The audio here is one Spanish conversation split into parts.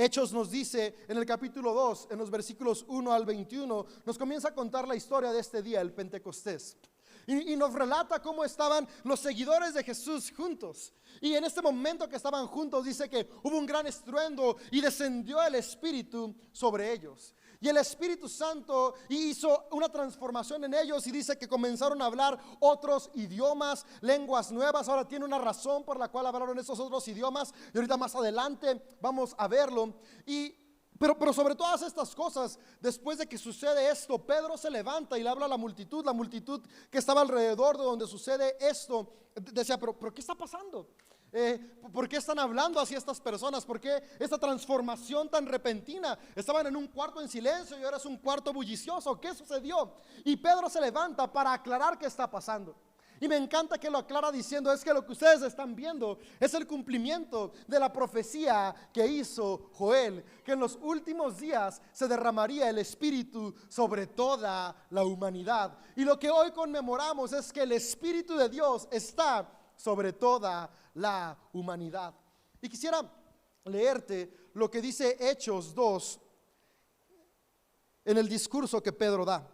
Hechos nos dice en el capítulo 2, en los versículos 1 al 21, nos comienza a contar la historia de este día, el Pentecostés. Y nos relata cómo estaban los seguidores de Jesús juntos. Y en este momento que estaban juntos dice que hubo un gran estruendo y descendió el Espíritu sobre ellos. Y el Espíritu Santo hizo una transformación en ellos y dice que comenzaron a hablar otros idiomas, lenguas nuevas. Ahora tiene una razón por la cual hablaron esos otros idiomas y ahorita más adelante vamos a verlo. Pero sobre todas estas cosas, después de que sucede esto, Pedro se levanta y le habla a la multitud que estaba alrededor de donde sucede esto. Decía, pero ¿qué está pasando? ¿Por qué están hablando así estas personas? ¿Por qué esta transformación tan repentina? Estaban en un cuarto en silencio y ahora es un cuarto bullicioso. ¿Qué sucedió? Y Pedro se levanta para aclarar qué está pasando. Y me encanta que lo aclara diciendo, es que lo que ustedes están viendo es el cumplimiento de la profecía que hizo Joel, que en los últimos días se derramaría el Espíritu sobre toda la humanidad. Y lo que hoy conmemoramos es que el Espíritu de Dios está sobre toda la humanidad. Y quisiera leerte lo que dice Hechos 2 en el discurso que Pedro da.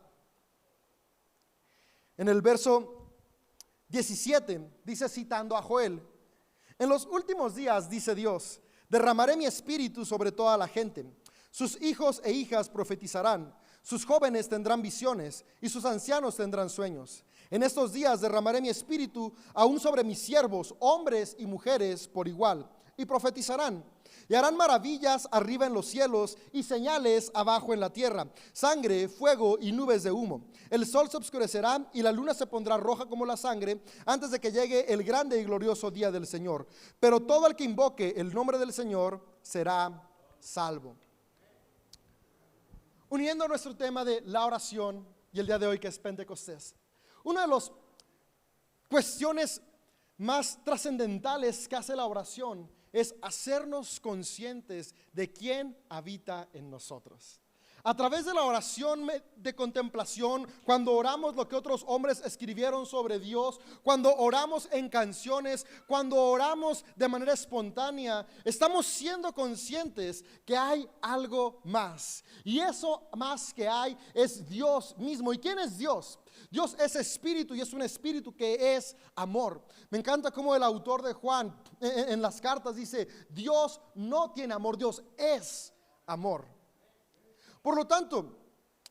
En el verso 17 dice, citando a Joel: en los últimos días, dice Dios, derramaré mi espíritu sobre toda la gente. Sus hijos e hijas profetizarán, sus jóvenes tendrán visiones y sus ancianos tendrán sueños. En estos días derramaré mi espíritu aún sobre mis siervos, hombres y mujeres por igual, y profetizarán. Y harán maravillas arriba en los cielos y señales abajo en la tierra: sangre, fuego y nubes de humo. El sol se oscurecerá y la luna se pondrá roja como la sangre antes de que llegue el grande y glorioso día del Señor. Pero todo el que invoque el nombre del Señor será salvo. Uniendo nuestro tema de la oración y el día de hoy que es Pentecostés, una de las cuestiones más trascendentales que hace la oración es hacernos conscientes de quién habita en nosotros. A través de la oración de contemplación, cuando oramos lo que otros hombres escribieron sobre Dios, cuando oramos en canciones, cuando oramos de manera espontánea, estamos siendo conscientes que hay algo más. Y eso más que hay es Dios mismo. ¿Y quién es Dios? Dios es espíritu y es un espíritu que es amor. Me encanta cómo el autor de Juan en las cartas dice: Dios no tiene amor, Dios es amor. Por lo tanto,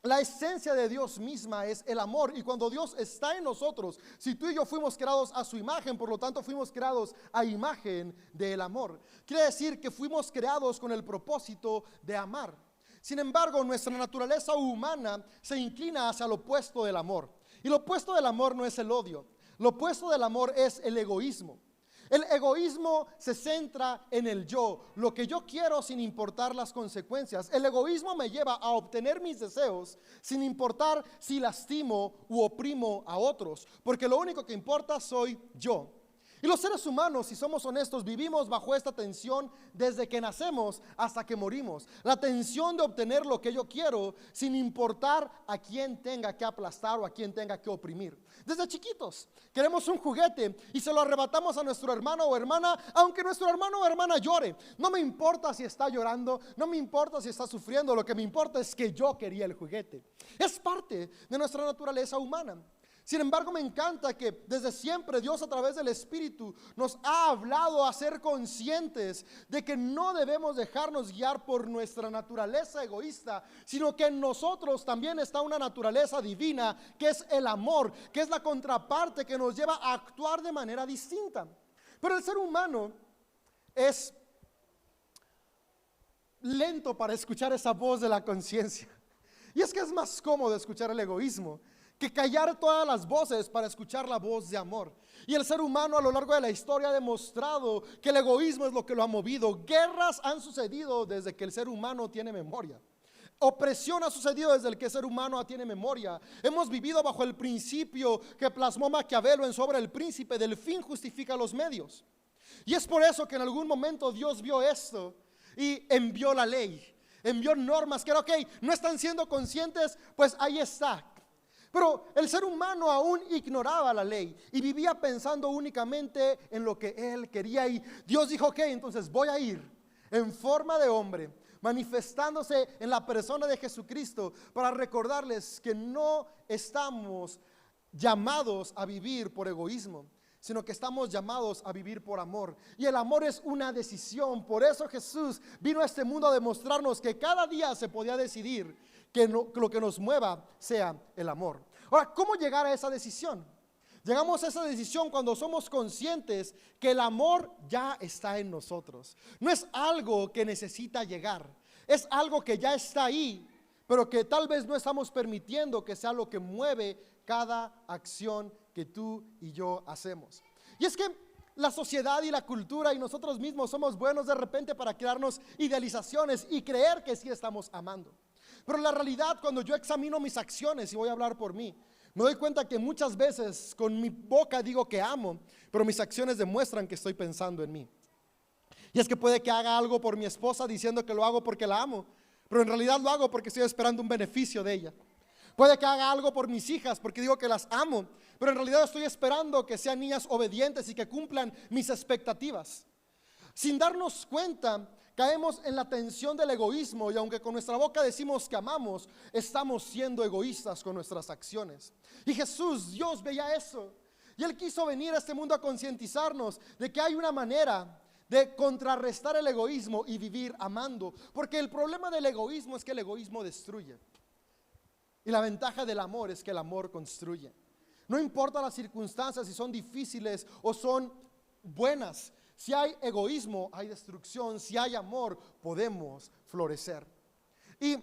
la esencia de Dios misma es el amor. Y cuando Dios está en nosotros, si tú y yo fuimos creados a su imagen, por lo tanto fuimos creados a imagen del amor. Quiere decir que fuimos creados con el propósito de amar. Sin embargo, nuestra naturaleza humana se inclina hacia lo opuesto del amor. Y lo opuesto del amor no es el odio. Lo opuesto del amor es el egoísmo. El egoísmo se centra en el yo, lo que yo quiero sin importar las consecuencias. El egoísmo me lleva a obtener mis deseos sin importar si lastimo u oprimo a otros, porque lo único que importa soy yo. Y los seres humanos, si somos honestos, vivimos bajo esta tensión desde que nacemos hasta que morimos. La tensión de obtener lo que yo quiero sin importar a quién tenga que aplastar o a quién tenga que oprimir. Desde chiquitos queremos un juguete y se lo arrebatamos a nuestro hermano o hermana, aunque nuestro hermano o hermana llore. No me importa si está llorando, no me importa si está sufriendo, lo que me importa es que yo quería el juguete. Es parte de nuestra naturaleza humana. Sin embargo, me encanta que desde siempre Dios a través del Espíritu nos ha hablado a ser conscientes de que no debemos dejarnos guiar por nuestra naturaleza egoísta, sino que en nosotros también está una naturaleza divina que es el amor, que es la contraparte que nos lleva a actuar de manera distinta. Pero el ser humano es lento para escuchar esa voz de la conciencia. Y es que es más cómodo escuchar el egoísmo que callar todas las voces para escuchar la voz de amor. Y el ser humano a lo largo de la historia ha demostrado que el egoísmo es lo que lo ha movido. Guerras han sucedido desde que el ser humano tiene memoria. Opresión ha sucedido desde el que el ser humano tiene memoria. Hemos vivido bajo el principio que plasmó Maquiavelo en su obra El Príncipe: del fin justifica los medios. Y es por eso que en algún momento Dios vio esto y envió la ley, envió normas que era ok, no están siendo conscientes, pues ahí está. Pero el ser humano aún ignoraba la ley y vivía pensando únicamente en lo que él quería. Y Dios dijo: ok, entonces voy a ir en forma de hombre, manifestándose en la persona de Jesucristo, para recordarles que no estamos llamados a vivir por egoísmo, sino que estamos llamados a vivir por amor. Y el amor es una decisión. Por eso Jesús vino a este mundo a demostrarnos que cada día se podía decidir que lo que nos mueva sea el amor. Ahora, ¿cómo llegar a esa decisión? Llegamos a esa decisión cuando somos conscientes que el amor ya está en nosotros. No es algo que necesita llegar, es algo que ya está ahí, pero que tal vez no estamos permitiendo que sea lo que mueve cada acción que tú y yo hacemos. Y es que la sociedad y la cultura y nosotros mismos somos buenos de repente para crearnos idealizaciones y creer que sí estamos amando. Pero la realidad, cuando yo examino mis acciones, y voy a hablar por mí, me doy cuenta que muchas veces con mi boca digo que amo, pero mis acciones demuestran que estoy pensando en mí. Y es que puede que haga algo por mi esposa diciendo que lo hago porque la amo, pero en realidad lo hago porque estoy esperando un beneficio de ella. Puede que haga algo por mis hijas porque digo que las amo, pero en realidad estoy esperando que sean niñas obedientes y que cumplan mis expectativas. Sin darnos cuenta, caemos en la tensión del egoísmo, y aunque con nuestra boca decimos que amamos, estamos siendo egoístas con nuestras acciones. Y Jesús, Dios, veía eso, y Él quiso venir a este mundo a concientizarnos de que hay una manera de contrarrestar el egoísmo y vivir amando, porque el problema del egoísmo es que el egoísmo destruye, y la ventaja del amor es que el amor construye. No importa las circunstancias, si son difíciles o son buenas. Si hay egoísmo, hay destrucción. Si hay amor, podemos florecer. Y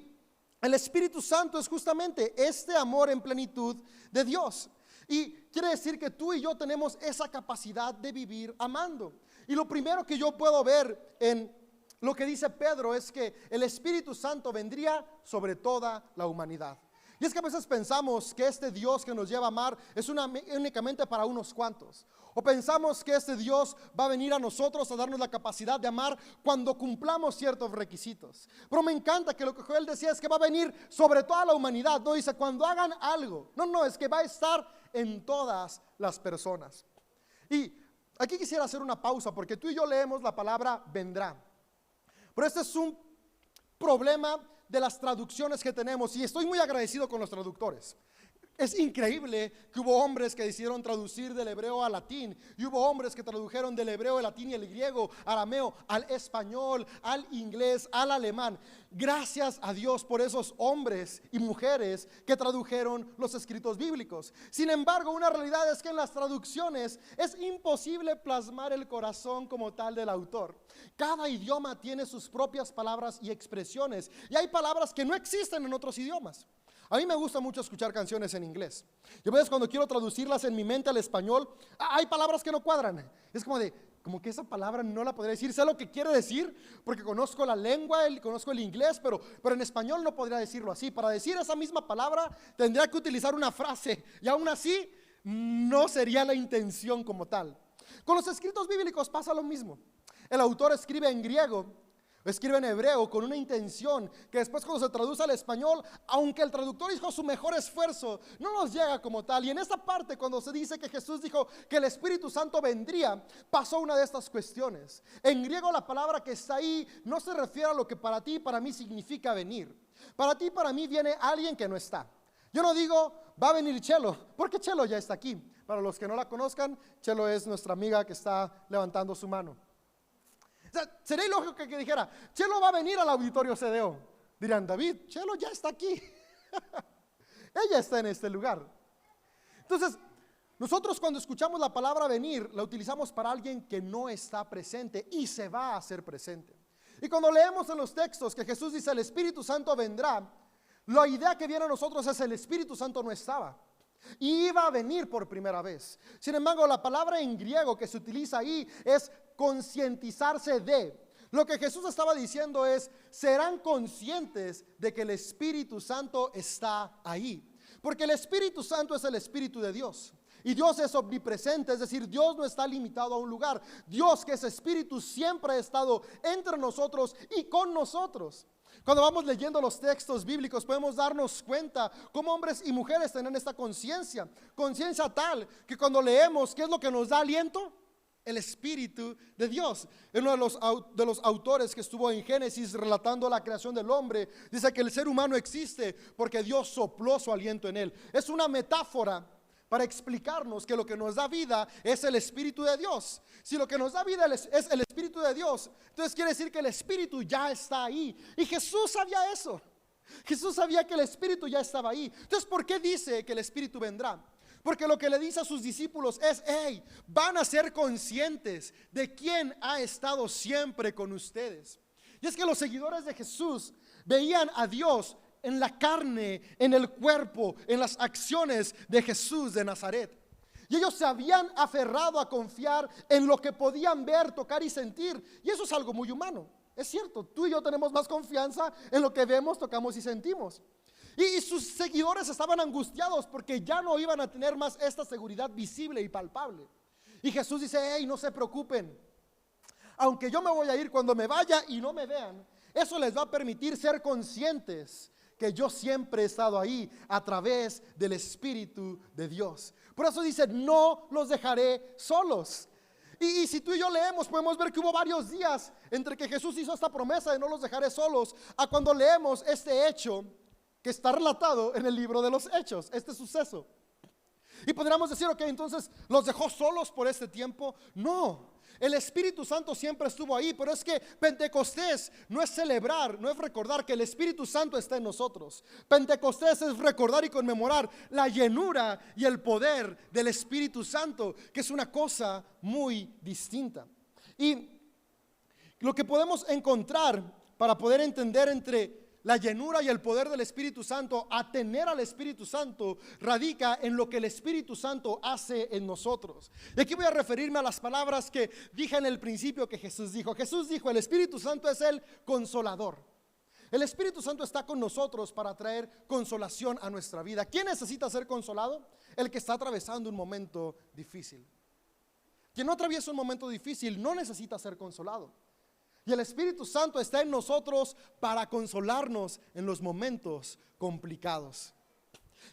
el Espíritu Santo es justamente este amor en plenitud de Dios. Y quiere decir que tú y yo tenemos esa capacidad de vivir amando. Y lo primero que yo puedo ver en lo que dice Pedro es que el Espíritu Santo vendría sobre toda la humanidad. Y es que a veces pensamos que este Dios que nos lleva a amar es únicamente para unos cuantos. O pensamos que este Dios va a venir a nosotros a darnos la capacidad de amar cuando cumplamos ciertos requisitos. Pero me encanta que lo que Joel decía es que va a venir sobre toda la humanidad. No dice cuando hagan algo. No, es que va a estar en todas las personas. Y aquí quisiera hacer una pausa porque tú y yo leemos la palabra vendrá. Pero este es un problema de las traducciones que tenemos, y estoy muy agradecido con los traductores. Es increíble que hubo hombres que decidieron traducir del hebreo al latín, y hubo hombres que tradujeron del hebreo, el latín y el griego, arameo, al español, al inglés, al alemán. Gracias a Dios por esos hombres y mujeres que tradujeron los escritos bíblicos. Sin embargo, una realidad es que en las traducciones es imposible plasmar el corazón como tal del autor. Cada idioma tiene sus propias palabras y expresiones, y hay palabras que no existen en otros idiomas. A mí me gusta mucho escuchar canciones en inglés. Yo a veces cuando quiero traducirlas en mi mente al español, hay palabras que no cuadran. Es como que esa palabra no la podría decir. Sé lo que quiere decir porque conozco la lengua, conozco el inglés, pero en español no podría decirlo así. Para decir esa misma palabra tendría que utilizar una frase, y aún así no sería la intención como tal. Con los escritos bíblicos pasa lo mismo. El autor escribe en griego, escribe en hebreo con una intención que después cuando se traduce al español, aunque el traductor hizo su mejor esfuerzo, no nos llega como tal. Y en esta parte, cuando se dice que Jesús dijo que el Espíritu Santo vendría, pasó una de estas cuestiones. En griego la palabra que está ahí no se refiere a lo que para ti y para mí significa venir. Para ti y para mí viene alguien que no está. Yo no digo va a venir Chelo, porque Chelo ya está aquí. Para los que no la conozcan, Chelo es nuestra amiga que está levantando su mano. O sea, sería ilógico que dijera, Chelo va a venir al auditorio CDO. Dirán, David, Chelo ya está aquí. Ella está en este lugar. Entonces, nosotros cuando escuchamos la palabra venir, la utilizamos para alguien que no está presente y se va a hacer presente. Y cuando leemos en los textos que Jesús dice, el Espíritu Santo vendrá, la idea que viene a nosotros es el Espíritu Santo no estaba y iba a venir por primera vez. Sin embargo, la palabra en griego que se utiliza ahí es concientizarse de. Lo que Jesús estaba diciendo es, serán conscientes de que el Espíritu Santo está ahí. Porque el Espíritu Santo es el Espíritu de Dios. Y Dios es omnipresente, es decir, Dios no está limitado a un lugar. Dios, que es Espíritu, siempre ha estado entre nosotros y con nosotros. Cuando vamos leyendo los textos bíblicos podemos darnos cuenta cómo hombres y mujeres tienen esta conciencia tal que cuando leemos, ¿qué es lo que nos da aliento? el Espíritu de Dios. Uno de los autores que estuvo en Génesis relatando la creación del hombre dice que el ser humano existe porque Dios sopló su aliento en él. Es una metáfora para explicarnos que lo que nos da vida es el Espíritu de Dios. Si lo que nos da vida es el Espíritu de Dios, entonces quiere decir que el Espíritu ya está ahí. Y Jesús sabía eso. Jesús sabía que el Espíritu ya estaba ahí. Entonces, ¿por qué dice que el Espíritu vendrá? Porque lo que le dice a sus discípulos es: hey, van a ser conscientes de quién ha estado siempre con ustedes. Y es que los seguidores de Jesús veían a Dios en la carne, en el cuerpo, en las acciones de Jesús de Nazaret. Y ellos se habían aferrado a confiar en lo que podían ver, tocar y sentir. Y eso es algo muy humano. Es cierto, tú y yo tenemos más confianza en lo que vemos, tocamos y sentimos. Y sus seguidores estaban angustiados porque ya no iban a tener más esta seguridad visible y palpable. Y Jesús dice: hey, no se preocupen. Aunque yo me voy a ir, cuando me vaya y no me vean, eso les va a permitir ser conscientes que yo siempre he estado ahí a través del Espíritu de Dios. Por eso dice: no los dejaré solos. Y si tú y yo leemos, podemos ver que hubo varios días entre que Jesús hizo esta promesa de no los dejaré solos, a cuando leemos este hecho que está relatado en el libro de los Hechos, este suceso. Y podríamos decir: ok, entonces los dejó solos por este tiempo. No, el Espíritu Santo siempre estuvo ahí. Pero es que Pentecostés no es celebrar, no es recordar que el Espíritu Santo está en nosotros. Pentecostés es recordar y conmemorar la llenura y el poder del Espíritu Santo, que es una cosa muy distinta. Y lo que podemos encontrar para poder entender entre la llenura y el poder del Espíritu Santo, a tener al Espíritu Santo, radica en lo que el Espíritu Santo hace en nosotros. Y aquí voy a referirme a las palabras que dije en el principio que Jesús dijo. Jesús dijo: el Espíritu Santo es el consolador. El Espíritu Santo está con nosotros para traer consolación a nuestra vida. ¿Quién necesita ser consolado? El que está atravesando un momento difícil. Quien no atraviesa un momento difícil no necesita ser consolado. Y el Espíritu Santo está en nosotros para consolarnos en los momentos complicados.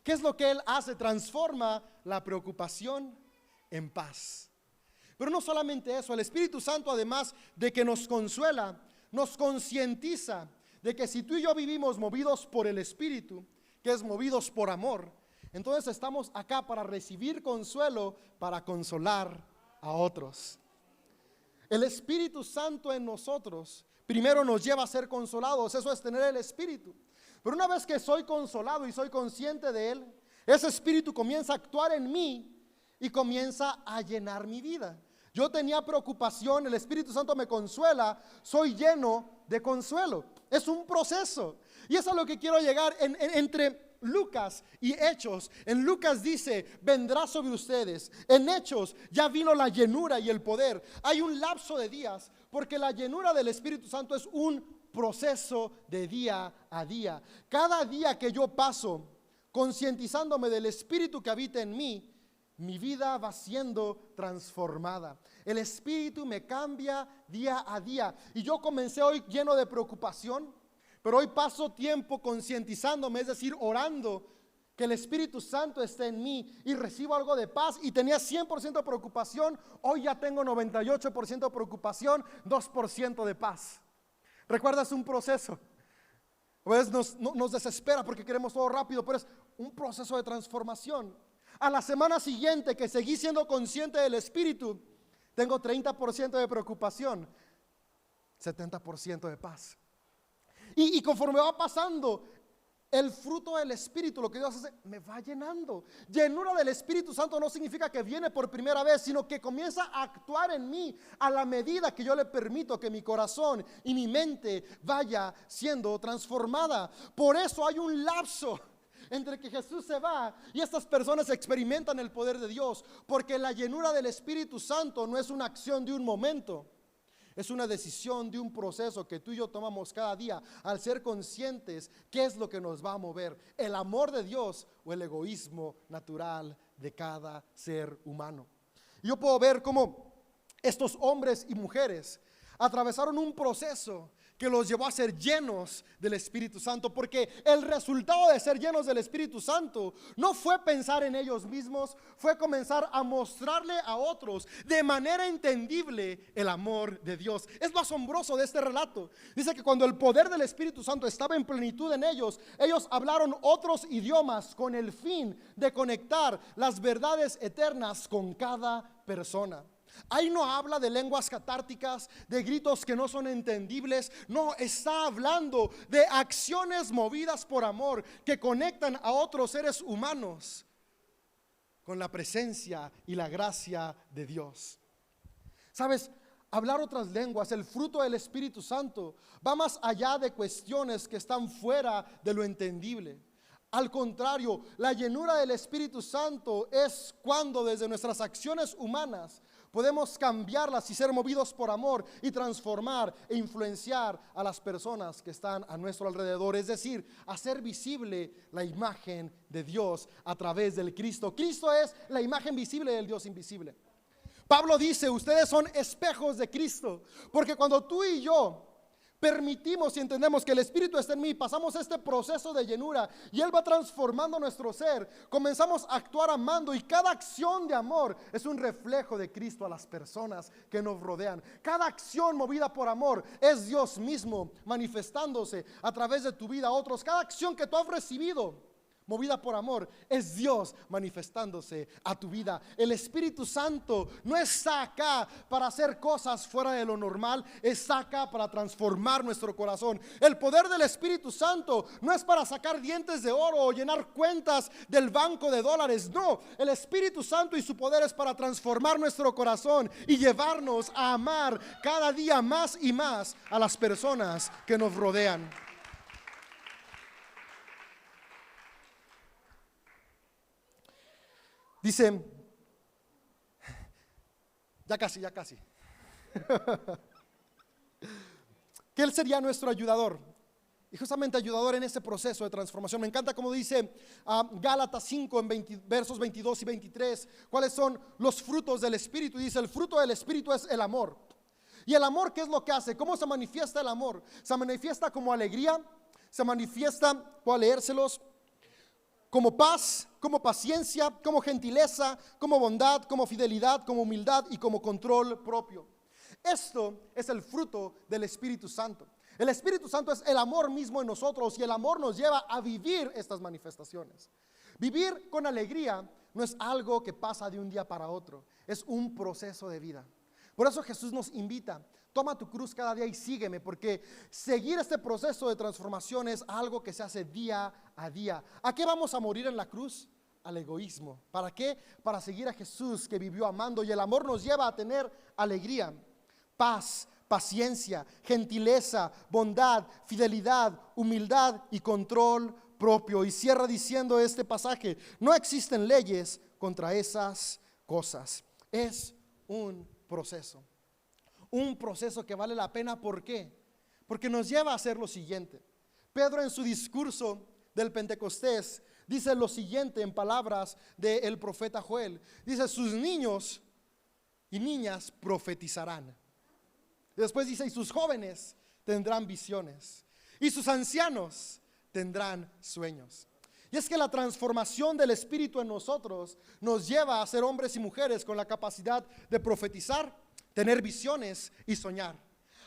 ¿Qué es lo que Él hace? Transforma la preocupación en paz. Pero no solamente eso, el Espíritu Santo, además de que nos consuela, nos concientiza de que si tú y yo vivimos movidos por el Espíritu, que es movidos por amor, entonces estamos acá para recibir consuelo, para consolar a otros. El Espíritu Santo en nosotros primero nos lleva a ser consolados. Eso es tener el Espíritu. Pero una vez que soy consolado y soy consciente de Él, ese Espíritu comienza a actuar en mí y comienza a llenar mi vida. Yo tenía preocupación, el Espíritu Santo me consuela, soy lleno de consuelo. Es un proceso. Y eso es a lo que quiero llegar entre Lucas y Hechos. En Lucas dice: vendrá sobre ustedes. En Hechos ya vino la llenura y el poder. Hay un lapso de días, porque la llenura del Espíritu Santo es un proceso de día a día. Cada día que yo paso concientizándome del Espíritu que habita en mí, mi vida va siendo transformada. El Espíritu me cambia día a día. Y yo comencé hoy lleno de preocupación, pero hoy paso tiempo concientizándome, es decir, orando, que el Espíritu Santo esté en mí y recibo algo de paz. Y tenía 100% de preocupación, hoy ya tengo 98% de preocupación, 2% de paz. ¿Recuerdas un proceso? Pues nos desespera porque queremos todo rápido, pero es un proceso de transformación. A la semana siguiente que seguí siendo consciente del Espíritu, tengo 30% de preocupación, 70% de paz. Y conforme va pasando, el fruto del Espíritu, lo que Dios hace, me va llenando. Llenura del Espíritu Santo no significa que viene por primera vez, sino que comienza a actuar en mí a la medida que yo le permito que mi corazón y mi mente vaya siendo transformada. Por eso hay un lapso entre que Jesús se va y estas personas experimentan el poder de Dios, porque la llenura del Espíritu Santo no es una acción de un momento. Es una decisión de un proceso que tú y yo tomamos cada día al ser conscientes qué es lo que nos va a mover, el amor de Dios o el egoísmo natural de cada ser humano. Yo puedo ver cómo estos hombres y mujeres atravesaron un proceso que los llevó a ser llenos del Espíritu Santo, porque el resultado de ser llenos del Espíritu Santo no fue pensar en ellos mismos, fue comenzar a mostrarle a otros de manera entendible el amor de Dios. Es lo asombroso de este relato. Dice que cuando el poder del Espíritu Santo estaba en plenitud en ellos, ellos hablaron otros idiomas con el fin de conectar las verdades eternas con cada persona. Ahí no habla de lenguas catárticas, de gritos que no son entendibles. No, está hablando de acciones movidas por amor que conectan a otros seres humanos con la presencia y la gracia de Dios. ¿Sabes? Hablar otras lenguas, el fruto del Espíritu Santo, va más allá de cuestiones que están fuera de lo entendible. Al contrario, la llenura del Espíritu Santo es cuando desde nuestras acciones humanas podemos cambiarlas y ser movidos por amor y transformar e influenciar a las personas que están a nuestro alrededor. Es decir, hacer visible la imagen de Dios a través del Cristo. Cristo es la imagen visible del Dios invisible. Pablo dice, ustedes son espejos de Cristo, porque cuando tú y yo permitimos y entendemos que el Espíritu está en mí, pasamos este proceso de llenura y Él va transformando nuestro ser, comenzamos a actuar amando, y cada acción de amor es un reflejo de Cristo a las personas que nos rodean. Cada acción movida por amor es Dios mismo manifestándose a través de tu vida a otros. Cada acción que tú has recibido movida por amor es Dios manifestándose a tu vida. El Espíritu Santo no está acá para hacer cosas fuera de lo normal, está acá para transformar nuestro corazón. El poder del Espíritu Santo no es para sacar dientes de oro o llenar cuentas del banco de dólares. No, el Espíritu Santo y su poder es para transformar nuestro corazón y llevarnos a amar cada día más y más a las personas que nos rodean. Dice, ya casi, que Él sería nuestro ayudador, y justamente ayudador en ese proceso de transformación. Me encanta como dice Gálatas 5 en versos 22 y 23, cuáles son los frutos del Espíritu. Y dice, el fruto del Espíritu es el amor. ¿Y el amor qué es lo que hace? ¿Cómo se manifiesta el amor? Se manifiesta como alegría, se manifiesta, voy a leérselos, como paz, como paciencia, como gentileza, como bondad, como fidelidad, como humildad y como control propio. Esto es el fruto del Espíritu Santo. El Espíritu Santo es el amor mismo en nosotros, y el amor nos lleva a vivir estas manifestaciones. Vivir con alegría no es algo que pasa de un día para otro, es un proceso de vida. Por eso Jesús nos invita: toma tu cruz cada día y sígueme, porque seguir este proceso de transformación es algo que se hace día a día. ¿A qué vamos a morir en la cruz? Al egoísmo. ¿Para qué? Para seguir a Jesús, que vivió amando, y el amor nos lleva a tener alegría, paz, paciencia, gentileza, bondad, fidelidad, humildad y control propio. Y cierra diciendo este pasaje: no existen leyes contra esas cosas. Es un proceso que vale la pena. ¿Por qué? Porque nos lleva a hacer lo siguiente. Pedro, en su discurso del Pentecostés, dice lo siguiente en palabras del profeta Joel. Dice: sus niños y niñas profetizarán. Después dice: y sus jóvenes tendrán visiones, y sus ancianos tendrán sueños. Y es que la transformación del Espíritu en nosotros nos lleva a ser hombres y mujeres con la capacidad de profetizar, tener visiones y soñar.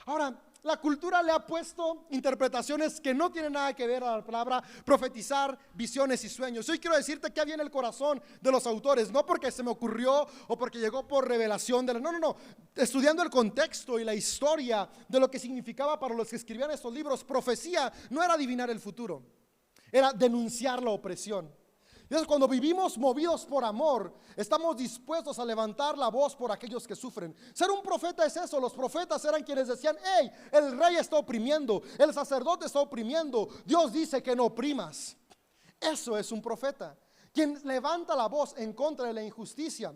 Ahora, la cultura le ha puesto interpretaciones que no tienen nada que ver a la palabra profetizar, visiones y sueños. Hoy quiero decirte que había en el corazón de los autores, no porque se me ocurrió o porque llegó por revelación de la, no. Estudiando el contexto y la historia de lo que significaba para los que escribían estos libros, profecía no era adivinar el futuro, era denunciar la opresión. Entonces, cuando vivimos movidos por amor, estamos dispuestos a levantar la voz por aquellos que sufren. Ser un profeta es eso. Los profetas eran quienes decían: hey, el rey está oprimiendo, el sacerdote está oprimiendo, Dios dice que no oprimas. Eso es un profeta, quien levanta la voz en contra de la injusticia.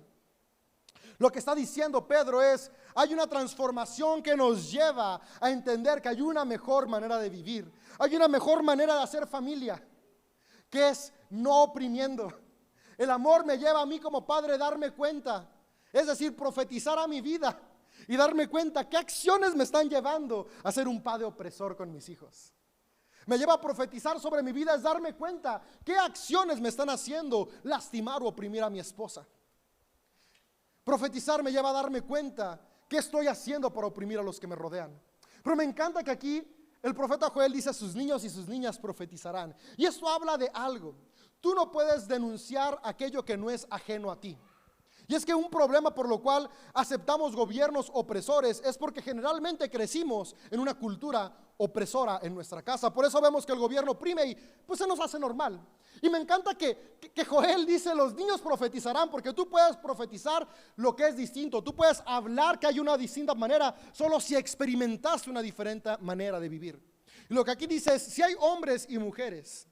Lo que está diciendo Pedro es: hay una transformación que nos lleva a entender que hay una mejor manera de vivir, hay una mejor manera de hacer familia, que es no oprimiendo. El amor me lleva a mí como padre a darme cuenta, es decir, profetizar a mi vida y darme cuenta qué acciones me están llevando a ser un padre opresor con mis hijos. Me lleva a profetizar sobre mi vida, es darme cuenta qué acciones me están haciendo lastimar o oprimir a mi esposa. Profetizar me lleva a darme cuenta qué estoy haciendo para oprimir a los que me rodean. Pero me encanta que aquí el profeta Joel dice: sus niños y sus niñas profetizarán. Y esto habla de algo. Tú no puedes denunciar aquello que no es ajeno a ti. Y es que un problema por lo cual aceptamos gobiernos opresores es porque generalmente crecimos en una cultura opresora en nuestra casa. Por eso vemos que el gobierno oprime y pues se nos hace normal. Y me encanta que Joel dice: los niños profetizarán, porque tú puedes profetizar lo que es distinto. Tú puedes hablar que hay una distinta manera solo si experimentaste una diferente manera de vivir. Y lo que aquí dice es: si hay hombres y mujeres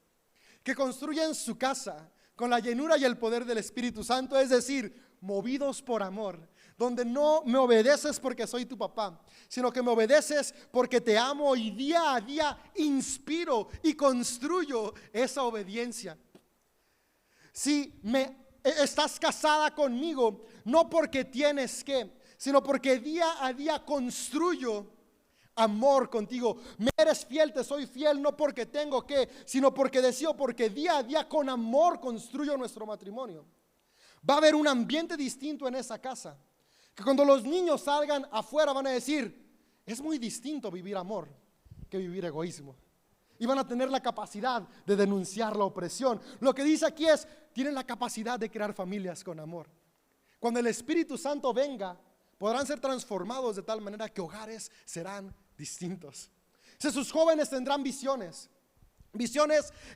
que construyen su casa con la llenura y el poder del Espíritu Santo, es decir, movidos por amor, donde no me obedeces porque soy tu papá, sino que me obedeces porque te amo y día a día inspiro y construyo esa obediencia. Si estás casada conmigo, no porque tienes que, sino porque día a día construyo amor contigo. Me eres fiel, te soy fiel, no porque tengo que, sino porque deseo, porque día a día con amor construyo nuestro matrimonio. Va a haber un ambiente distinto en esa casa, que cuando los niños salgan afuera van a decir: es muy distinto vivir amor que vivir egoísmo. Y van a tener la capacidad de denunciar la opresión. Lo que dice aquí es: tienen la capacidad de crear familias con amor. Cuando el Espíritu Santo venga, podrán ser transformados de tal manera que hogares serán distintos. Si sus jóvenes tendrán visiones,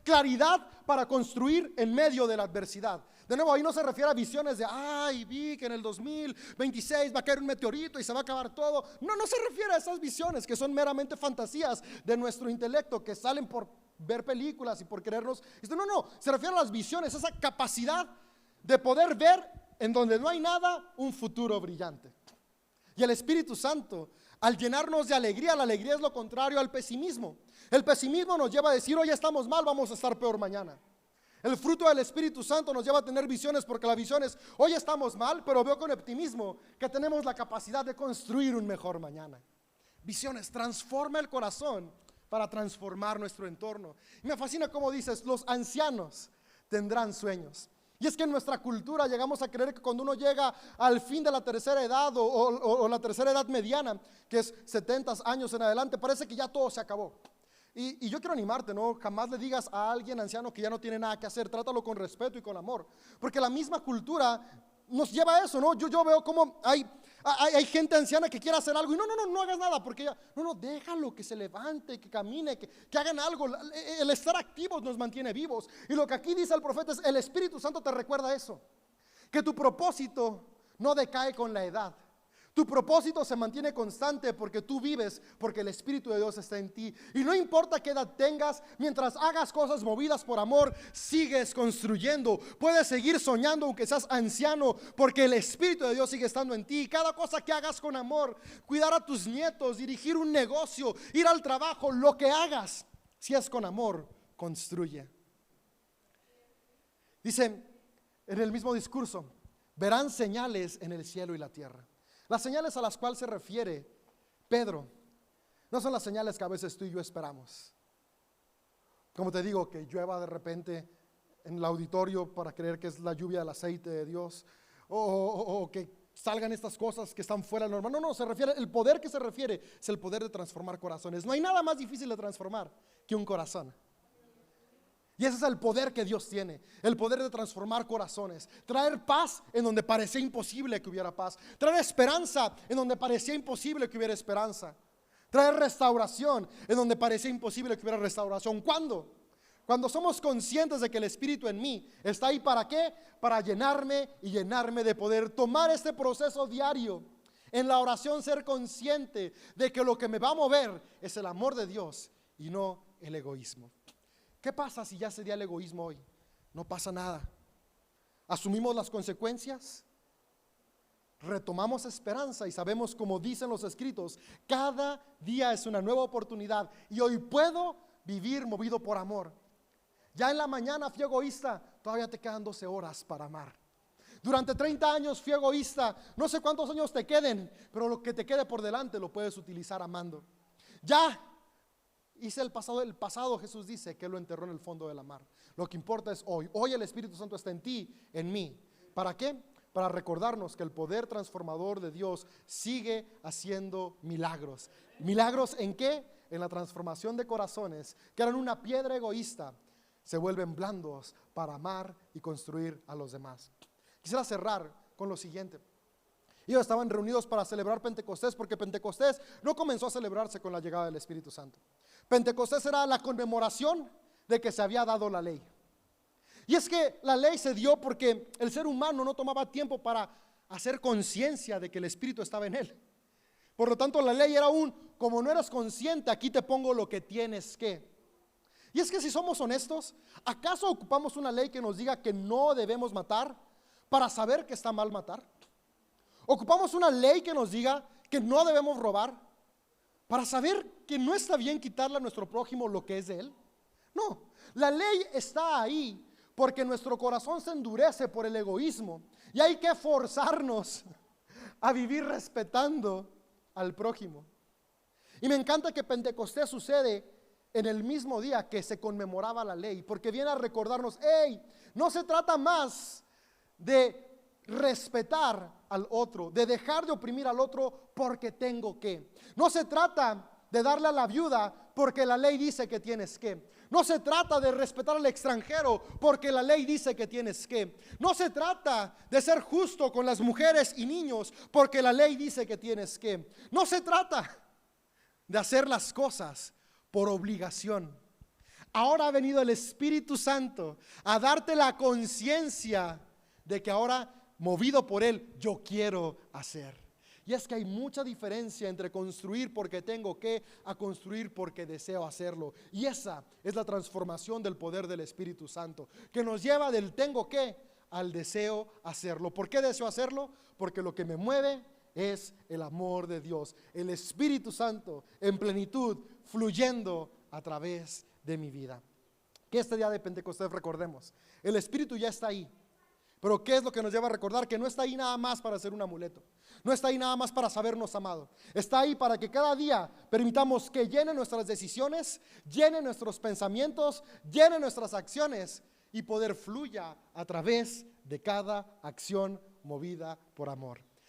claridad para construir en medio de la adversidad. De nuevo, ahí no se refiere a visiones de: ay, vi que en el 2026 va a caer un meteorito y se va a acabar todo. No se refiere a esas visiones que son meramente fantasías de nuestro intelecto, que salen por ver películas y por querernos. No, se refiere a las visiones, esa capacidad de poder ver en donde no hay nada un futuro brillante. Y el Espíritu Santo, al llenarnos de alegría, la alegría es lo contrario al pesimismo. El pesimismo nos lleva a decir: hoy estamos mal, vamos a estar peor mañana. El fruto del Espíritu Santo nos lleva a tener visiones, porque la visión es: hoy estamos mal, pero veo con optimismo que tenemos la capacidad de construir un mejor mañana. Visiones transforma el corazón para transformar nuestro entorno. Y me fascina cómo dices: los ancianos tendrán sueños. Y es que en nuestra cultura llegamos a creer que cuando uno llega al fin de la tercera edad o la tercera edad mediana, que es 70 años en adelante, parece que ya todo se acabó. Y yo quiero animarte, ¿no? Jamás le digas a alguien anciano que ya no tiene nada que hacer. Trátalo con respeto y con amor, porque la misma cultura nos lleva a eso, ¿no? Yo veo como hay gente anciana que quiere hacer algo y no hagas nada, porque ya, déjalo que se levante, que camine, que hagan algo. El estar activos nos mantiene vivos. Y lo que aquí dice el profeta es: el Espíritu Santo te recuerda eso, que tu propósito no decae con la edad. Tu propósito se mantiene constante porque tú vives, porque el Espíritu de Dios está en ti. Y no importa qué edad tengas, mientras hagas cosas movidas por amor, sigues construyendo. Puedes seguir soñando aunque seas anciano, porque el Espíritu de Dios sigue estando en ti. Cada cosa que hagas con amor, cuidar a tus nietos, dirigir un negocio, ir al trabajo, lo que hagas, si es con amor, construye. Dice en el mismo discurso: verán señales en el cielo y la tierra. Las señales a las cuales se refiere Pedro no son las señales que a veces tú y yo esperamos. Como te digo, que llueva de repente en el auditorio para creer que es la lluvia del aceite de Dios, o que salgan estas cosas que están fuera del normal. No, se refiere, el poder que se refiere es el poder de transformar corazones. No hay nada más difícil de transformar que un corazón. Y ese es el poder que Dios tiene, el poder de transformar corazones, traer paz en donde parecía imposible que hubiera paz, traer esperanza en donde parecía imposible que hubiera esperanza, traer restauración en donde parecía imposible que hubiera restauración. ¿Cuándo? Cuando somos conscientes de que el Espíritu en mí está ahí. ¿Para qué? Para llenarme y llenarme de poder. Tomar este proceso diario en la oración, ser consciente de que lo que me va a mover es el amor de Dios y no el egoísmo. ¿Qué pasa si ya sería el egoísmo hoy? No pasa nada. Asumimos las consecuencias, retomamos esperanza y sabemos, como dicen los escritos, cada día es una nueva oportunidad y hoy puedo vivir movido por amor. Ya en la mañana fui egoísta, todavía te quedan 12 horas para amar. Durante 30 años fui egoísta. No sé cuántos años te queden, pero lo que te quede por delante lo puedes utilizar amando. Ya hice el pasado Jesús dice que lo enterró en el fondo de la mar. Lo que importa es hoy. Hoy el Espíritu Santo está en ti, en mí. ¿Para qué? Para recordarnos que el poder transformador de Dios sigue haciendo milagros. ¿Milagros en qué? En la transformación de corazones que eran una piedra egoísta, se vuelven blandos para amar y construir a los demás. Quisiera cerrar con lo siguiente. Ellos estaban reunidos para celebrar Pentecostés, porque Pentecostés no comenzó a celebrarse con la llegada del Espíritu Santo. Pentecostés era la conmemoración de que se había dado la ley. Y es que la ley se dio porque el ser humano no tomaba tiempo para hacer conciencia de que el Espíritu estaba en él. Por lo tanto, la ley era como no eres consciente, aquí te pongo lo que tienes que. Y es que si somos honestos, ¿acaso ocupamos una ley que nos diga que no debemos matar para saber que está mal matar? ¿Ocupamos una ley que nos diga que no debemos robar para saber que no está bien quitarle a nuestro prójimo lo que es de él? No, la ley está ahí porque nuestro corazón se endurece por el egoísmo y hay que forzarnos a vivir respetando al prójimo. Y me encanta que Pentecostés sucede en el mismo día que se conmemoraba la ley, porque viene a recordarnos, hey, no se trata más de respetar al otro, de dejar de oprimir al otro porque tengo que. No se trata de darle a la viuda porque la ley dice que tienes que. No se trata de respetar al extranjero porque la ley dice que tienes que. No se trata de ser justo con las mujeres y niños porque la ley dice que tienes que. No se trata de hacer las cosas por obligación. Ahora ha venido el Espíritu Santo a darte la conciencia de que ahora, movido por Él, yo quiero hacer. Y es que hay mucha diferencia entre construir porque tengo que a construir porque deseo hacerlo. Y esa es la transformación del poder del Espíritu Santo, que nos lleva del tengo que al deseo hacerlo. ¿Por qué deseo hacerlo? Porque lo que me mueve es el amor de Dios, el Espíritu Santo en plenitud, fluyendo a través de mi vida. Que este día de Pentecostés recordemos, el Espíritu ya está ahí. Pero ¿qué es lo que nos lleva a recordar? Que no está ahí nada más para ser un amuleto. No está ahí nada más para sabernos amado. Está ahí para que cada día permitamos que llene nuestras decisiones, llene nuestros pensamientos, llene nuestras acciones y poder fluya a través de cada acción movida por amor.